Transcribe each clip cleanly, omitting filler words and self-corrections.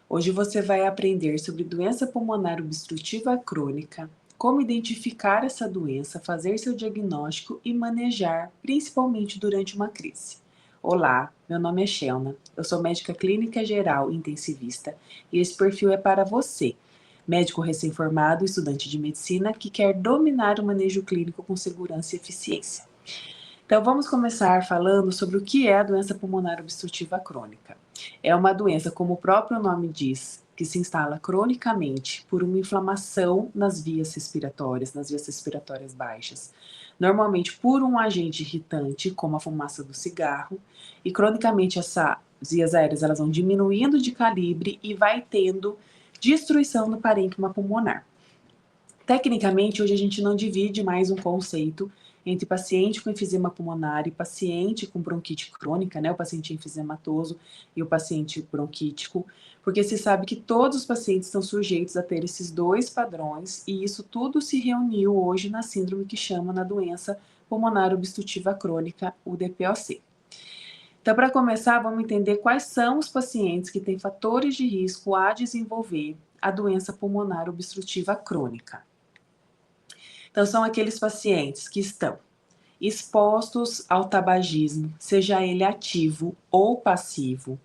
Hoje você vai aprender sobre doença pulmonar obstrutiva crônica, como identificar essa doença, fazer seu diagnóstico e manejar, principalmente durante uma crise. Olá, meu nome é Shelna, eu sou médica clínica geral intensivista e esse perfil é para você, médico recém-formado, estudante de medicina que quer dominar o manejo clínico com segurança e eficiência. Então, vamos começar falando sobre o que é a doença pulmonar obstrutiva crônica. É uma doença, como o próprio nome diz, que se instala cronicamente por uma inflamação nas vias respiratórias baixas, normalmente por um agente irritante, como a fumaça do cigarro, e cronicamente essas vias aéreas elas vão diminuindo de calibre e vai tendo destruição do parênquima pulmonar. Tecnicamente, hoje a gente não divide mais um conceito entre paciente com enfisema pulmonar e paciente com bronquite crônica, né, o paciente enfisematoso e o paciente bronquítico, porque se sabe que todos os pacientes estão sujeitos a ter esses dois padrões e isso tudo se reuniu hoje na síndrome que chama na doença pulmonar obstrutiva crônica, o DPOC. Então, para começar, vamos entender quais são os pacientes que têm fatores de risco a desenvolver a doença pulmonar obstrutiva crônica. Então, são aqueles pacientes que estão expostos ao tabagismo, seja ele ativo ou passivo.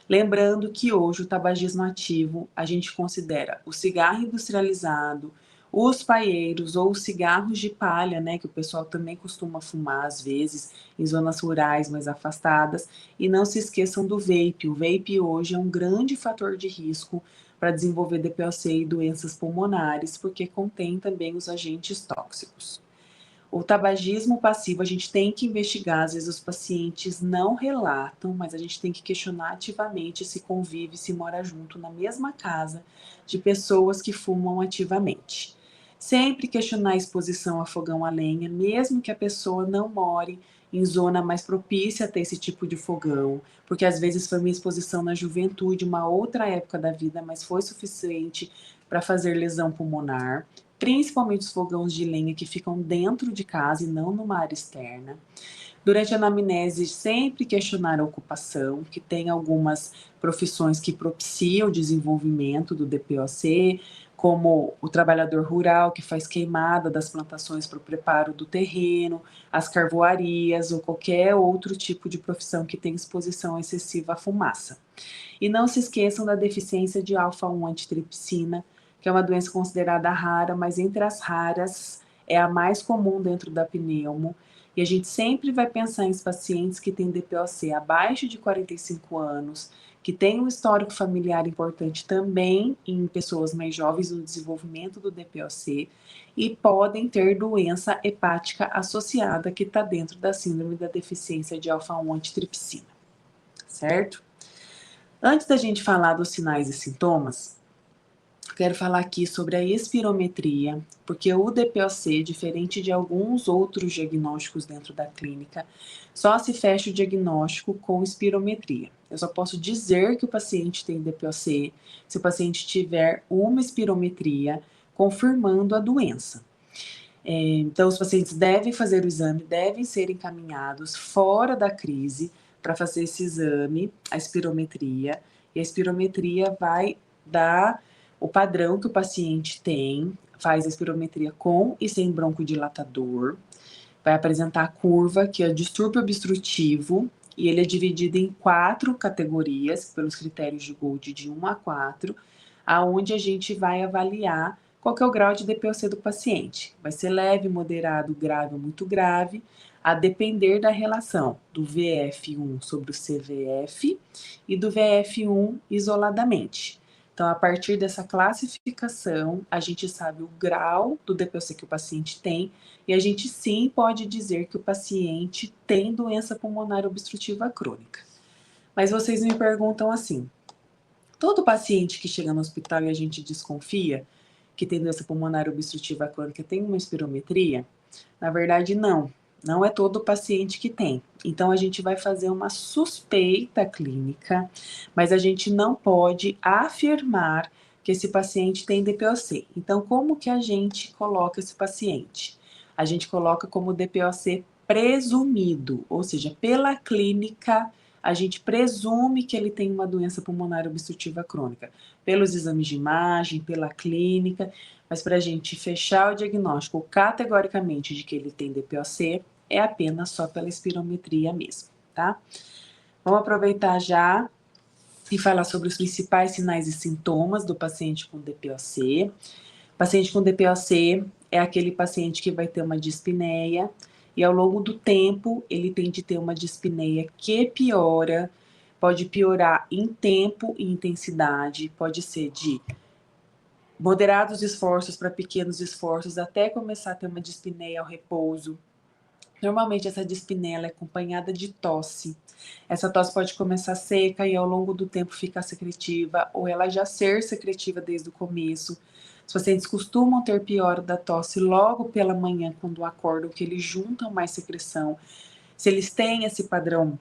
Lembrando que hoje o tabagismo ativo a gente considera o cigarro industrializado, os paieiros ou os cigarros de palha, né, que o pessoal também costuma fumar às vezes em zonas rurais mais afastadas. E não se esqueçam do vape. O vape hoje é um grande fator de risco para desenvolver DPOC e doenças pulmonares, porque contém também os agentes tóxicos. O tabagismo passivo a gente tem que investigar, às vezes os pacientes não relatam, mas a gente tem que questionar ativamente se convive, se mora junto na mesma casa de pessoas que fumam ativamente. Sempre questionar a exposição a fogão a lenha, mesmo que a pessoa não more em zona mais propícia a ter esse tipo de fogão, porque às vezes foi uma exposição na juventude, uma outra época da vida, mas foi suficiente para fazer lesão pulmonar, principalmente os fogões de lenha que ficam dentro de casa e não numa área externa. Durante a anamnese, sempre questionar a ocupação, que tem algumas profissões que propiciam o desenvolvimento do DPOC, como o trabalhador rural que faz queimada das plantações para o preparo do terreno, as carvoarias ou qualquer outro tipo de profissão que tem exposição excessiva à fumaça. E não se esqueçam da deficiência de alfa-1 antitripsina, que é uma doença considerada rara, mas entre as raras é a mais comum dentro da pneumo. E a gente sempre vai pensar em pacientes que têm DPOC abaixo de 45 anos, que têm um histórico familiar importante também em pessoas mais jovens no desenvolvimento do DPOC e podem ter doença hepática associada que está dentro da síndrome da deficiência de alfa-1 antitripsina, certo? Antes da gente falar dos sinais e sintomas, quero falar aqui sobre a espirometria, porque o DPOC, diferente de alguns outros diagnósticos dentro da clínica, só se fecha o diagnóstico com espirometria. Eu só posso dizer que o paciente tem DPOC se o paciente tiver uma espirometria confirmando a doença. Então, os pacientes devem fazer o exame, devem ser encaminhados fora da crise para fazer esse exame, a espirometria, e a espirometria vai dar o padrão que o paciente tem, faz a espirometria com e sem broncodilatador, vai apresentar a curva, que é distúrbio obstrutivo, e ele é dividido em 4 categorias, pelos critérios de Gold de 1 a 4, aonde a gente vai avaliar qual que é o grau de DPOC do paciente. Vai ser leve, moderado, grave ou muito grave, a depender da relação do VF1 sobre o CVF e do VF1 isoladamente. Então, a partir dessa classificação, a gente sabe o grau do DPOC que o paciente tem e a gente sim pode dizer que o paciente tem doença pulmonar obstrutiva crônica. Mas vocês me perguntam assim: todo paciente que chega no hospital e a gente desconfia que tem doença pulmonar obstrutiva crônica tem uma espirometria? Na verdade, não. Não é todo paciente que tem. Então, a gente vai fazer uma suspeita clínica, mas a gente não pode afirmar que esse paciente tem DPOC. Então, como que a gente coloca esse paciente? A gente coloca como DPOC presumido, ou seja, pela clínica, a gente presume que ele tem uma doença pulmonar obstrutiva crônica, pelos exames de imagem, pela clínica, mas para a gente fechar o diagnóstico categoricamente de que ele tem DPOC, é apenas só pela espirometria mesmo, tá? Vamos aproveitar já e falar sobre os principais sinais e sintomas do paciente com DPOC. Paciente com DPOC é aquele paciente que vai ter uma dispneia e ao longo do tempo ele tende a ter uma dispneia que piora, pode piorar em tempo e intensidade, pode ser de moderados esforços para pequenos esforços até começar a ter uma dispneia ao repouso. Normalmente essa dispneia é acompanhada de tosse. Essa tosse pode começar seca e ao longo do tempo ficar secretiva, ou ela já ser secretiva desde o começo. Os pacientes costumam ter piora da tosse logo pela manhã, quando acordam, que eles juntam mais secreção. Se eles têm esse padrão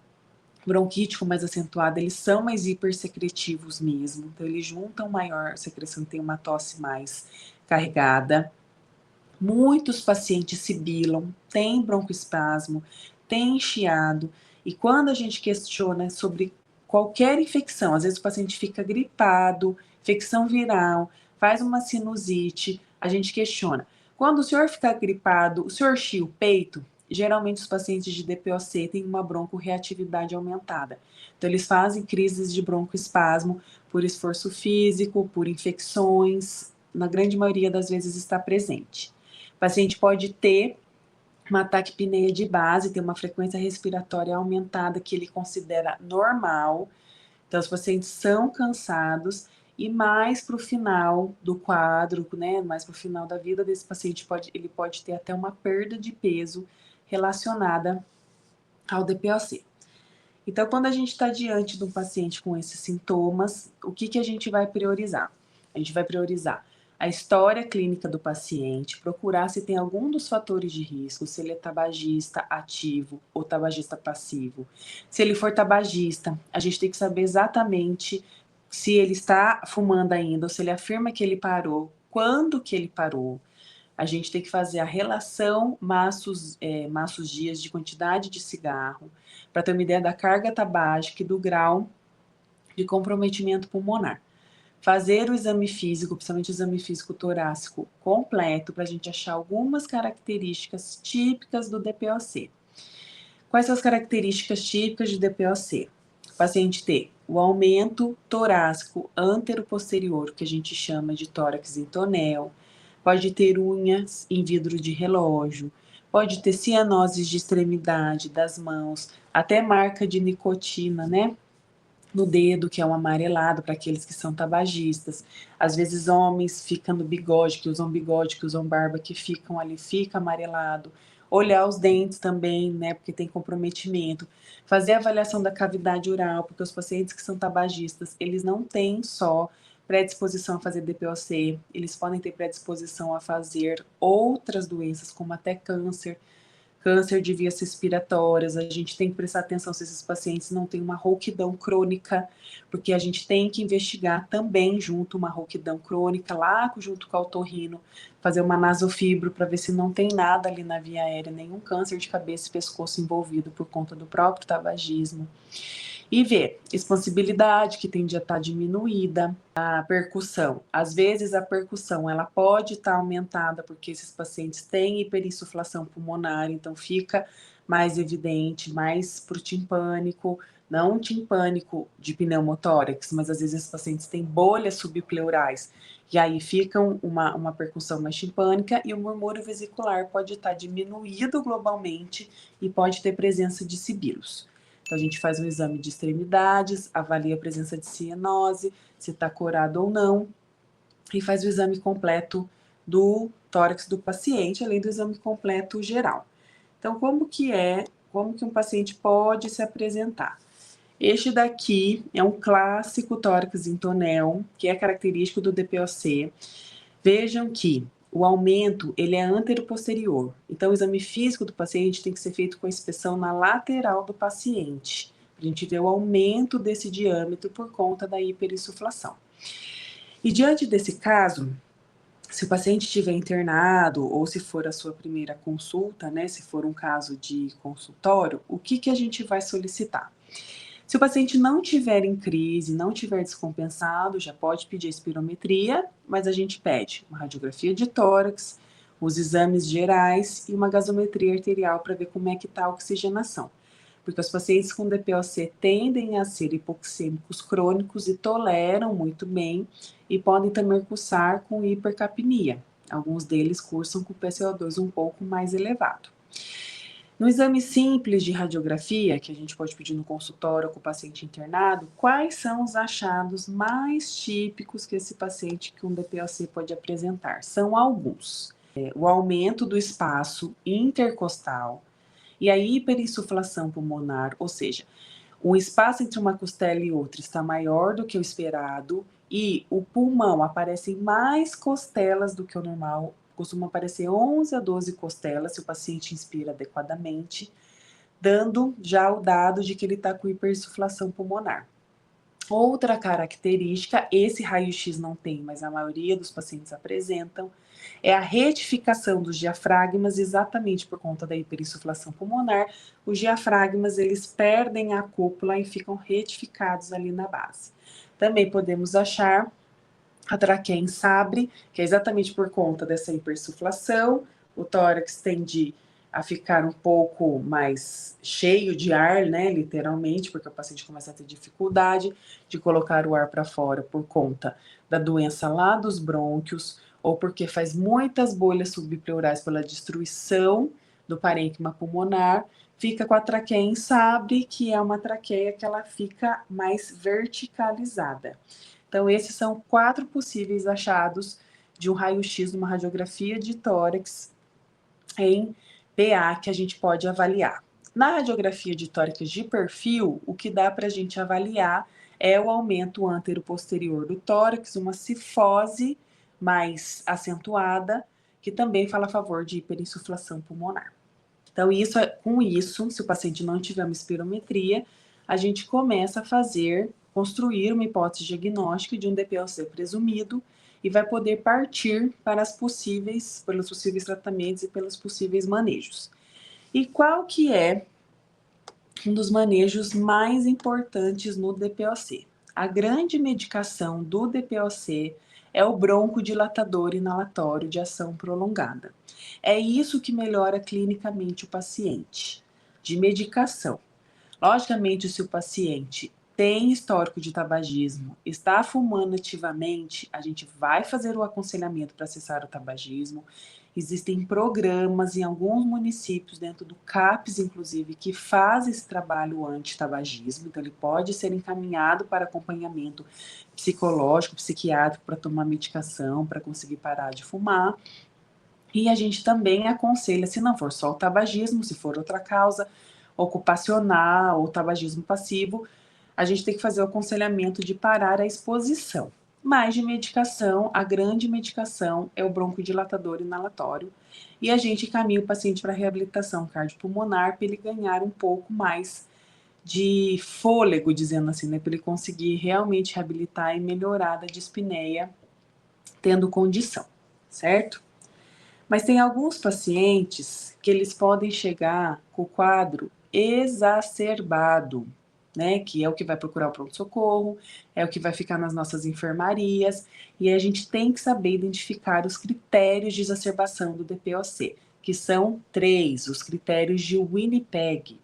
bronquítico mais acentuado, eles são mais hipersecretivos mesmo. Então, eles juntam maior secreção, tem uma tosse mais carregada. Muitos pacientes sibilam, têm broncoespasmo, têm chiado, e quando a gente questiona sobre qualquer infecção, às vezes o paciente fica gripado, infecção viral, faz uma sinusite, a gente questiona. Quando o senhor fica gripado, o senhor chia o peito? Geralmente os pacientes de DPOC têm uma broncoreatividade aumentada. Então eles fazem crises de broncoespasmo por esforço físico, por infecções, na grande maioria das vezes está presente. O paciente pode ter uma taquipneia de base, ter uma frequência respiratória aumentada que ele considera normal. Então, os pacientes são cansados e mais para o final do quadro, né, mais para o final da vida desse paciente, ele pode ter até uma perda de peso relacionada ao DPOC. Então, quando a gente está diante de um paciente com esses sintomas, o que a gente vai priorizar? A gente vai priorizar a história clínica do paciente, procurar se tem algum dos fatores de risco, se ele é tabagista ativo ou tabagista passivo. Se ele for tabagista, a gente tem que saber exatamente se ele está fumando ainda, ou se ele afirma que ele parou, quando que ele parou. A gente tem que fazer a relação maços dias de quantidade de cigarro, para ter uma ideia da carga tabágica e do grau de comprometimento pulmonar. Fazer o exame físico, principalmente o exame físico torácico completo, para a gente achar algumas características típicas do DPOC. Quais são as características típicas de DPOC? O paciente ter o aumento torácico antero-posterior, que a gente chama de tórax em tonel, pode ter unhas em vidro de relógio, pode ter cianoses de extremidade das mãos, até marca de nicotina, né? No dedo, que é um amarelado para aqueles que são tabagistas. Às vezes homens ficam no bigode, que usam barba, que ficam ali, fica amarelado. Olhar os dentes também, né, porque tem comprometimento. Fazer a avaliação da cavidade oral, porque os pacientes que são tabagistas, eles não têm só predisposição a fazer DPOC, eles podem ter predisposição a fazer outras doenças, como até câncer de vias respiratórias. A gente tem que prestar atenção se esses pacientes não têm uma rouquidão crônica, porque a gente tem que investigar também junto uma rouquidão crônica, lá junto com o otorrino, fazer uma nasofibro para ver se não tem nada ali na via aérea, nenhum câncer de cabeça e pescoço envolvido por conta do próprio tabagismo. E ver expansibilidade, que tende a estar diminuída, a percussão. Às vezes a percussão ela pode estar aumentada porque esses pacientes têm hiperinsuflação pulmonar, então fica mais evidente, mais para o timpânico, não timpânico de pneumotórax, mas às vezes esses pacientes têm bolhas subpleurais, e aí ficam uma percussão mais timpânica, e o murmúrio vesicular pode estar diminuído globalmente e pode ter presença de sibilos. Então, a gente faz um exame de extremidades, avalia a presença de cianose, se está corado ou não, e faz o exame completo do tórax do paciente, além do exame completo geral. Então, como que um paciente pode se apresentar? Este daqui é um clássico tórax em tonel, que é característico do DPOC. Vejam que o aumento ele é antero-posterior. Então, o exame físico do paciente tem que ser feito com a inspeção na lateral do paciente, para a gente ver o aumento desse diâmetro por conta da hiperinsuflação. E diante desse caso, se o paciente estiver internado ou se for a sua primeira consulta, né, se for um caso de consultório, o que a gente vai solicitar? Se o paciente não tiver em crise, não tiver descompensado, já pode pedir a espirometria, mas a gente pede uma radiografia de tórax, os exames gerais e uma gasometria arterial para ver como é que está a oxigenação. Porque os pacientes com DPOC tendem a ser hipoxêmicos crônicos e toleram muito bem e podem também cursar com hipercapnia. Alguns deles cursam com PCO2 um pouco mais elevado. No exame simples de radiografia, que a gente pode pedir no consultório com o paciente internado, quais são os achados mais típicos que esse paciente com DPOC pode apresentar? São alguns. O aumento do espaço intercostal e a hiperinsuflação pulmonar, ou seja, o espaço entre uma costela e outra está maior do que o esperado e o pulmão aparecem mais costelas do que o normal. Costuma aparecer 11 a 12 costelas se o paciente inspira adequadamente, dando já o dado de que ele está com hiperinsuflação pulmonar. Outra característica, esse raio-x não tem, mas a maioria dos pacientes apresentam, é a retificação dos diafragmas, exatamente por conta da hiperinsuflação pulmonar. Os diafragmas, eles perdem a cúpula e ficam retificados ali na base. Também podemos achar a traqueia em sabre, que é exatamente por conta dessa hipersuflação. O tórax tende a ficar um pouco mais cheio de ar, né, literalmente, porque o paciente começa a ter dificuldade de colocar o ar para fora por conta da doença lá dos brônquios, ou porque faz muitas bolhas subpleurais pela destruição do parênquima pulmonar, fica com a traqueia em sabre, que é uma traqueia que ela fica mais verticalizada. Então, esses são 4 possíveis achados de um raio-x, uma radiografia de tórax em PA que a gente pode avaliar. Na radiografia de tórax de perfil, o que dá para a gente avaliar é o aumento antero-posterior do tórax, uma cifose mais acentuada, que também fala a favor de hiperinsuflação pulmonar. Então, com isso, se o paciente não tiver uma espirometria, a gente começa a construir uma hipótese diagnóstica de um DPOC presumido e vai poder partir para pelos possíveis tratamentos e pelos possíveis manejos. E qual que é um dos manejos mais importantes no DPOC? A grande medicação do DPOC é o broncodilatador inalatório de ação prolongada. É isso que melhora clinicamente o paciente, de medicação. Logicamente, se o paciente tem histórico de tabagismo, está fumando ativamente, a gente vai fazer o aconselhamento para cessar o tabagismo. Existem programas em alguns municípios, dentro do CAPES, inclusive, que faz esse trabalho anti-tabagismo, então ele pode ser encaminhado para acompanhamento psicológico, psiquiátrico, para tomar medicação, para conseguir parar de fumar. E a gente também aconselha, se não for só o tabagismo, se for outra causa, ocupacional ou tabagismo passivo, a gente tem que fazer o aconselhamento de parar a exposição. Mas de medicação, a grande medicação é o broncodilatador inalatório e a gente encaminha o paciente para reabilitação cardiopulmonar para ele ganhar um pouco mais de fôlego, dizendo assim, né, para ele conseguir realmente reabilitar e melhorar da dispneia, tendo condição, certo? Mas tem alguns pacientes que eles podem chegar com o quadro exacerbado, né? Que é o que vai procurar o pronto-socorro, é o que vai ficar nas nossas enfermarias, e a gente tem que saber identificar os critérios de exacerbação do DPOC, que são 3, os critérios de Winnipeg.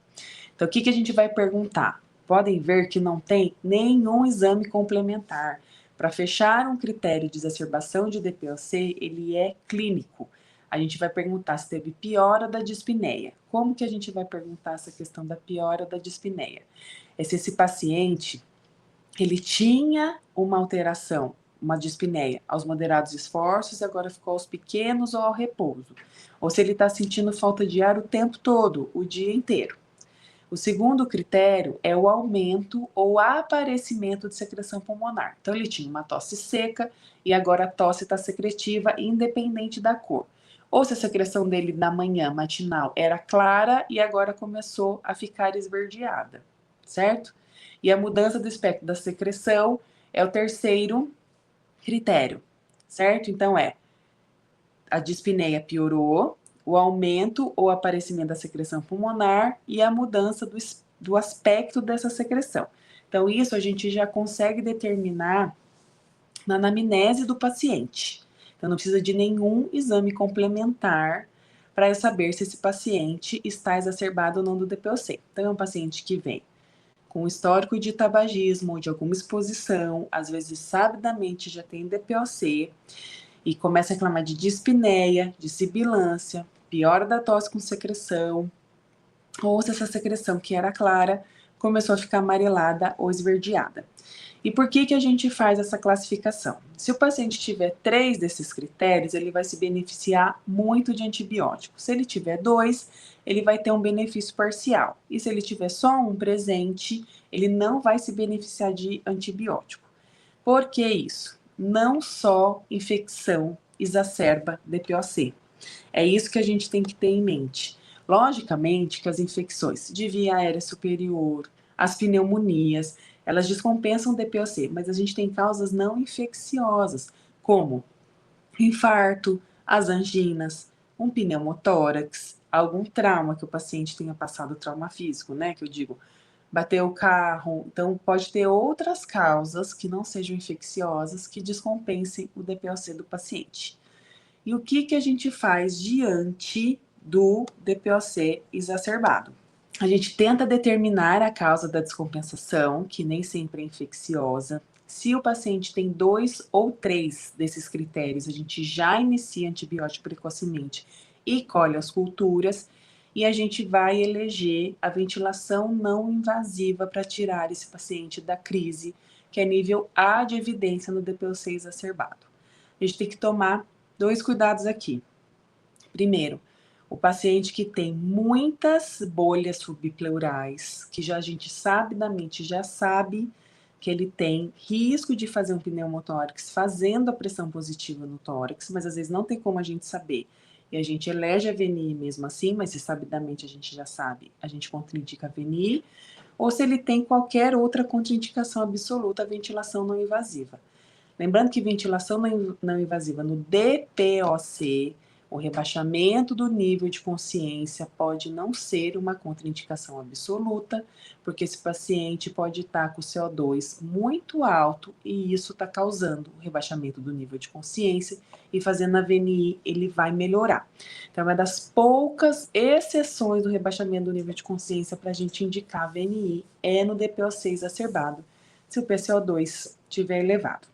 Então, o que a gente vai perguntar? Podem ver que não tem nenhum exame complementar. Para fechar um critério de exacerbação de DPOC, ele é clínico. A gente vai perguntar se teve piora da dispneia. Como que a gente vai perguntar essa questão da piora da dispneia? É se esse paciente, ele tinha uma alteração, uma dispneia aos moderados esforços e agora ficou aos pequenos ou ao repouso. Ou se ele está sentindo falta de ar o tempo todo, o dia inteiro. O segundo critério é o aumento ou aparecimento de secreção pulmonar. Então, ele tinha uma tosse seca e agora a tosse está secretiva, independente da cor. Ou se a secreção dele na manhã, matinal, era clara e agora começou a ficar esverdeada, certo? E a mudança do espectro da secreção é o terceiro critério, certo? Então, a dispneia piorou, o aumento ou aparecimento da secreção pulmonar e a mudança do aspecto dessa secreção. Então, isso a gente já consegue determinar na anamnese do paciente. Então, não precisa de nenhum exame complementar para eu saber se esse paciente está exacerbado ou não do DPOC. Então, é um paciente que vem com histórico de tabagismo ou de alguma exposição, às vezes sabidamente já tem DPOC, e começa a reclamar de dispneia, de sibilância, piora da tosse com secreção, ou se essa secreção que era clara começou a ficar amarelada ou esverdeada. E por que a gente faz essa classificação? Se o paciente tiver 3 desses critérios, ele vai se beneficiar muito de antibiótico. Se ele tiver 2, ele vai ter um benefício parcial. E se ele tiver só um presente, ele não vai se beneficiar de antibiótico. Por que isso? Não só infecção exacerba DPOC. É isso que a gente tem que ter em mente. Logicamente que as infecções de via aérea superior, as pneumonias, elas descompensam o DPOC, mas a gente tem causas não infecciosas, como infarto, as anginas, um pneumotórax, algum trauma que o paciente tenha passado, trauma físico, né, que eu digo, bateu o carro. Então, pode ter outras causas que não sejam infecciosas que descompensem o DPOC do paciente. E o que a gente faz diante do DPOC exacerbado? A gente tenta determinar a causa da descompensação, que nem sempre é infecciosa. Se o paciente tem 2 ou 3 desses critérios, a gente já inicia antibiótico precocemente e colhe as culturas, e a gente vai eleger a ventilação não invasiva para tirar esse paciente da crise, que é nível A de evidência no DPOC exacerbado. A gente tem que tomar 2 cuidados aqui. Primeiro, o paciente que tem muitas bolhas subpleurais, que já a gente sabidamente já sabe que ele tem risco de fazer um pneumotórax fazendo a pressão positiva no tórax, mas às vezes não tem como a gente saber. E a gente elege a VNI mesmo assim, mas se sabidamente a gente já sabe, a gente contraindica a VNI, ou se ele tem qualquer outra contraindicação absoluta, a ventilação não invasiva. Lembrando que ventilação não invasiva no DPOC, o rebaixamento do nível de consciência pode não ser uma contraindicação absoluta, porque esse paciente pode estar com o CO2 muito alto e isso está causando o rebaixamento do nível de consciência, e fazendo a VNI ele vai melhorar. Então, é uma das poucas exceções do rebaixamento do nível de consciência para a gente indicar a VNI é no DPOC exacerbado, se o PCO2 estiver elevado.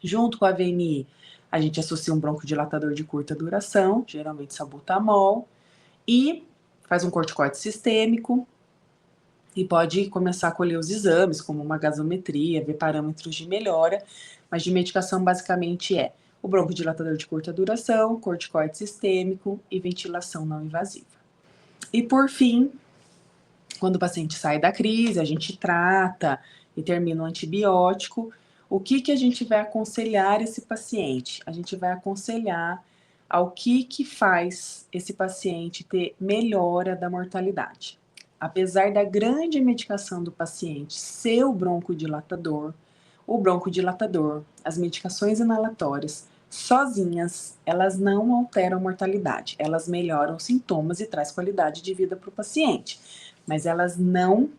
Junto com a VNI, a gente associa um broncodilatador de curta duração, geralmente salbutamol, e faz um corticoide sistêmico, e pode começar a colher os exames, como uma gasometria, ver parâmetros de melhora, mas de medicação basicamente é o broncodilatador de curta duração, corticoide sistêmico e ventilação não invasiva. E por fim, quando o paciente sai da crise, a gente trata e termina o antibiótico. O que a gente vai aconselhar esse paciente? A gente vai aconselhar ao que faz esse paciente ter melhora da mortalidade. Apesar da grande medicação do paciente ser o broncodilatador, as medicações inalatórias, sozinhas, elas não alteram a mortalidade. Elas melhoram os sintomas e traz qualidade de vida para o paciente, mas elas não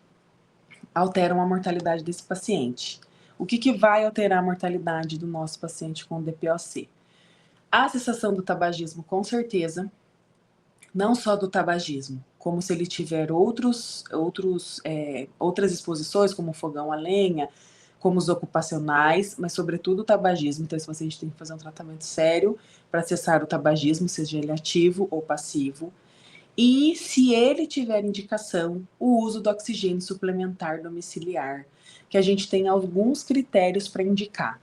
alteram a mortalidade desse paciente. O que vai alterar a mortalidade do nosso paciente com DPOC? A cessação do tabagismo, com certeza, não só do tabagismo, como se ele tiver outras exposições, como fogão a lenha, como os ocupacionais, mas sobretudo o tabagismo. Então, esse paciente tem que fazer um tratamento sério para cessar o tabagismo, seja ele ativo ou passivo. E se ele tiver indicação, o uso do oxigênio suplementar domiciliar, que a gente tem alguns critérios para indicar.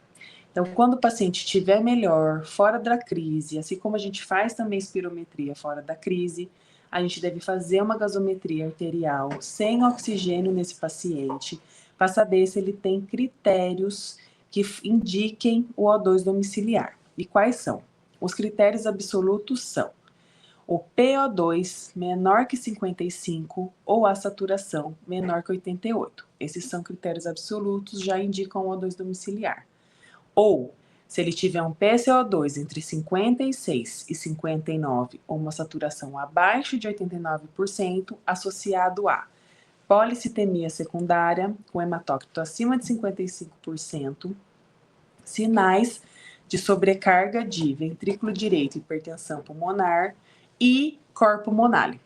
Então, quando o paciente estiver melhor, fora da crise, assim como a gente faz também espirometria fora da crise, a gente deve fazer uma gasometria arterial sem oxigênio nesse paciente, para saber se ele tem critérios que indiquem o O2 domiciliar. E quais são? Os critérios absolutos são o PO2 menor que 55 ou a saturação menor que 88. Esses são critérios absolutos, já indicam o O2 domiciliar. Ou, se ele tiver um PCO2 entre 56 e 59 ou uma saturação abaixo de 89%, associado a policitemia secundária, com hematócrito acima de 55%, sinais de sobrecarga de ventrículo direito, hipertensão pulmonar e corpo monale.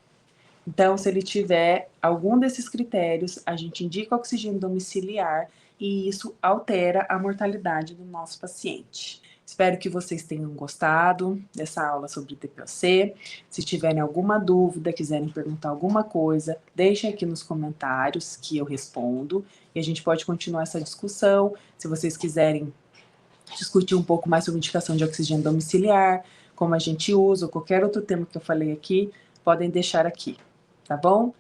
Então, se ele tiver algum desses critérios, a gente indica oxigênio domiciliar e isso altera a mortalidade do nosso paciente. Espero que vocês tenham gostado dessa aula sobre TPOC. Se tiverem alguma dúvida, quiserem perguntar alguma coisa, deixem aqui nos comentários que eu respondo e a gente pode continuar essa discussão. Se vocês quiserem discutir um pouco mais sobre indicação de oxigênio domiciliar, como a gente usa, ou qualquer outro tema que eu falei aqui, podem deixar aqui, tá bom?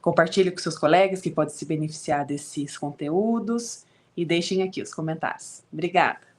Compartilhe com seus colegas que podem se beneficiar desses conteúdos e deixem aqui os comentários. Obrigada!